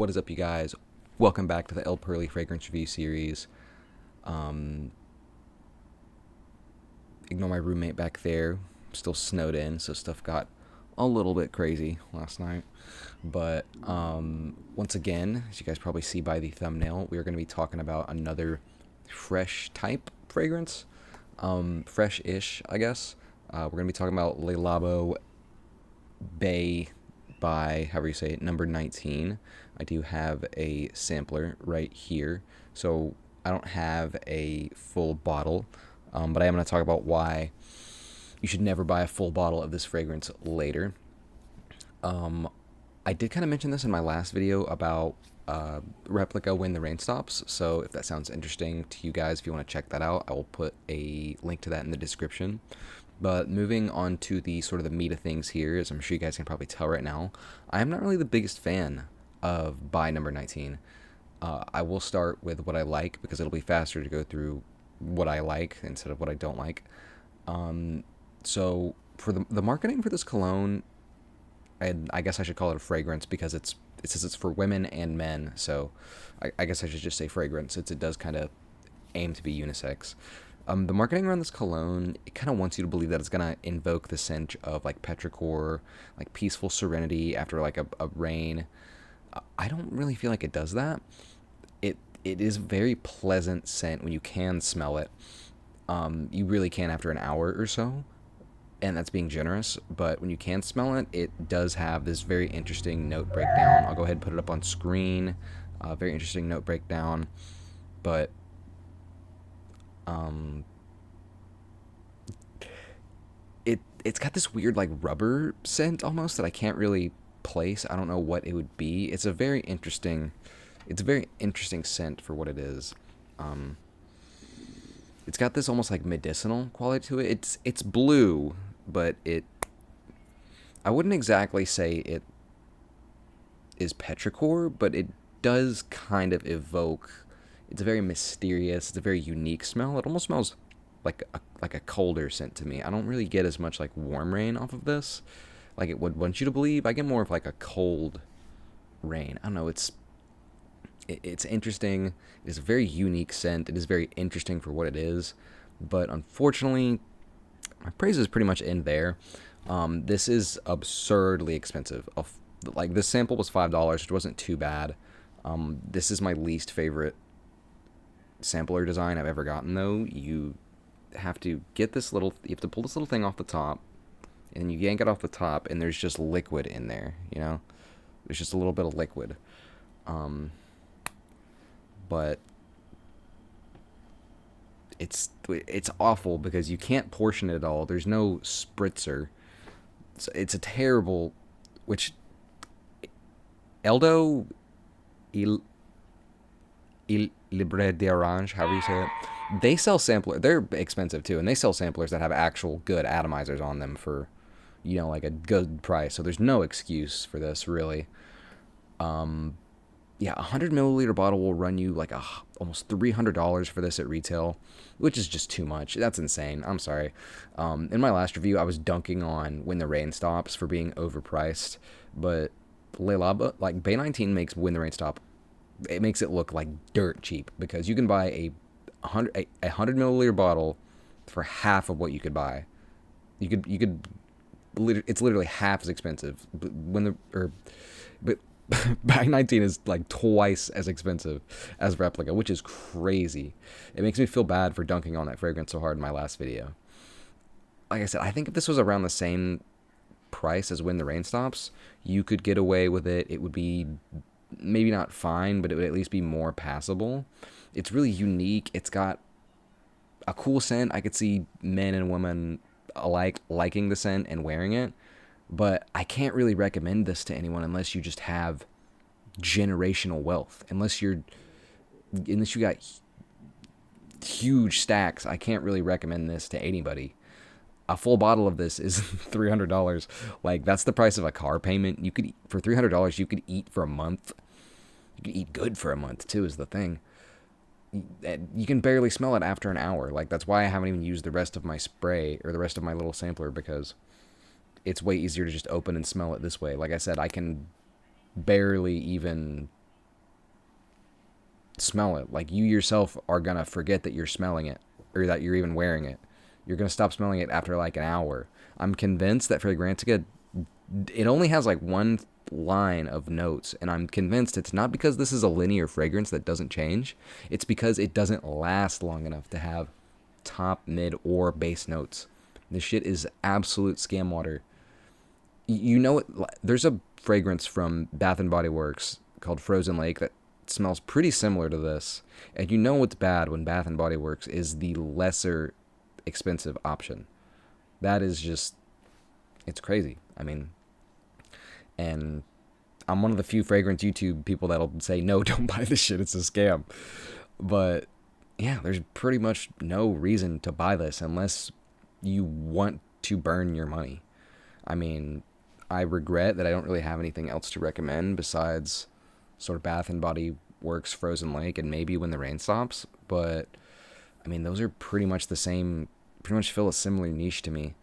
What is up, you guys? Welcome back to the El Pearly Fragrance Review Series. Ignore my roommate back there. Still snowed in, so stuff got a little bit crazy last night. But once again, as you guys probably see by the thumbnail, we are going to be talking about another fresh type fragrance. Fresh-ish, I guess. We're going to be talking about Labo Baie by, however you say it, number 19. I do have a sampler right here, so I don't have a full bottle, but I am going to talk about why you should never buy a full bottle of this fragrance later. I did kind of mention this in my last video about Replica When the Rain Stops, so if that sounds interesting to you guys, if you want to check that out, I will put a link to that in the description. But moving on to the sort of the meat of things here, as I'm sure you guys can probably tell right now, I'm not really the biggest fan of Baie number 19. I will start with what I like because it'll be faster to go through what I like instead of what I don't like. So for the marketing for this cologne, and I guess I should call it a fragrance because it says it's for women and men. So I guess I should just say fragrance. It does kind of aim to be unisex. The marketing around this cologne, it kind of wants you to believe that it's going to invoke the scent of like petrichor, like peaceful serenity after like a rain. I don't really feel like it does that. It is a very pleasant scent when you can smell it. You really can after an hour or so, and that's being generous. But when you can smell it, it does have this very interesting note breakdown. I'll go ahead and put it up on screen. Very interesting note breakdown, but it's got this weird like rubber scent almost that I can't really place. I don't know what it would be. It's a very interesting scent for what it is. It's got this almost like medicinal quality to it. It's blue, but I wouldn't exactly say it is petrichor, but it does kind of evoke. It's a very mysterious, it's a very unique smell. It almost smells like a colder scent to me. I don't really get as much like warm rain off of this, like it would want you to believe. I get more of like a cold rain. I don't know. It's interesting. It is a very unique scent. It is very interesting for what it is, but unfortunately, my praises pretty much end there. This is absurdly expensive. Like this sample was $5, which wasn't too bad. This is my least favorite sampler design I've ever gotten, though. You have to get this little, you have to pull this little thing off the top, and you yank it off the top, and there's just liquid in there, you know? There's just a little bit of liquid. But it's awful because you can't portion it at all. There's no spritzer. It's a terrible, which Eldo Il Libre d'Orange, however you say it, they sell samplers. They're expensive too, and they sell samplers that have actual good atomizers on them for, you know, like a good price. So there's no excuse for this, really. Yeah, a 100 milliliter bottle will run you like almost $300 for this at retail, which is just too much. That's insane. I'm sorry. In my last review, I was dunking on When the Rain Stops for being overpriced, but Le Labo, like Baie 19 makes When the Rain Stop, it makes it look like dirt cheap because you can buy a 100 milliliter bottle for half of what you could buy. You could it's literally half as expensive. But Baie 19 is like twice as expensive as Replica, which is crazy. It makes me feel bad for dunking on that fragrance so hard in my last video. Like I said, I think if this was around the same price as When the Rain Stops, you could get away with it. It would be maybe not fine, but it would at least be more passable. It's really unique. It's got a cool scent. I could see men and women alike liking the scent and wearing it, but I can't really recommend this to anyone unless you just have generational wealth. Unless you got huge stacks, I can't really recommend this to anybody. A full bottle of this is $300. Like, that's the price of a car payment. For $300, you could eat for a month. You could eat good for a month too, is the thing. You can barely smell it after an hour. Like, that's why I haven't even used the rest of my spray or the rest of my little sampler, because it's way easier to just open and smell it this way. Like I said, I can barely even smell it. Like, you yourself are gonna forget that you're smelling it or that you're even wearing it. You're gonna stop smelling it after like an hour. I'm convinced that Fragrantica, it only has like one line of notes, and I'm convinced it's not because this is a linear fragrance that doesn't change. It's because it doesn't last long enough to have top, mid, or base notes. This shit is absolute scam water. You know it. There's a fragrance from Bath and Body Works called Frozen Lake that smells pretty similar to this, and you know it's bad when Bath and Body Works is the lesser expensive option. That is just, it's crazy. I mean, and I'm one of the few fragrance YouTube people that'll say, no, don't buy this shit, it's a scam. But yeah, there's pretty much no reason to buy this unless you want to burn your money. I mean, I regret that I don't really have anything else to recommend besides sort of Bath and Body Works Frozen Lake and maybe When the Rain Stops. But I mean, those are pretty much the same, pretty much fill a similar niche to me.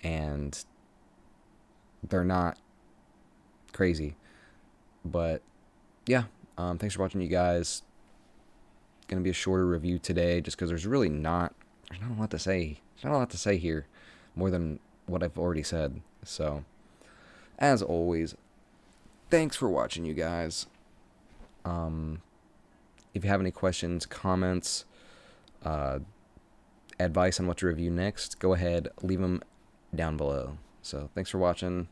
And they're not crazy. But yeah, thanks for watching, you guys. Gonna be a shorter review today just because there's not a lot to say. There's not a lot to say here more than what I've already said. So as always, thanks for watching, you guys. If you have any questions, comments, advice on what to review next, go ahead, leave them down below. So thanks for watching.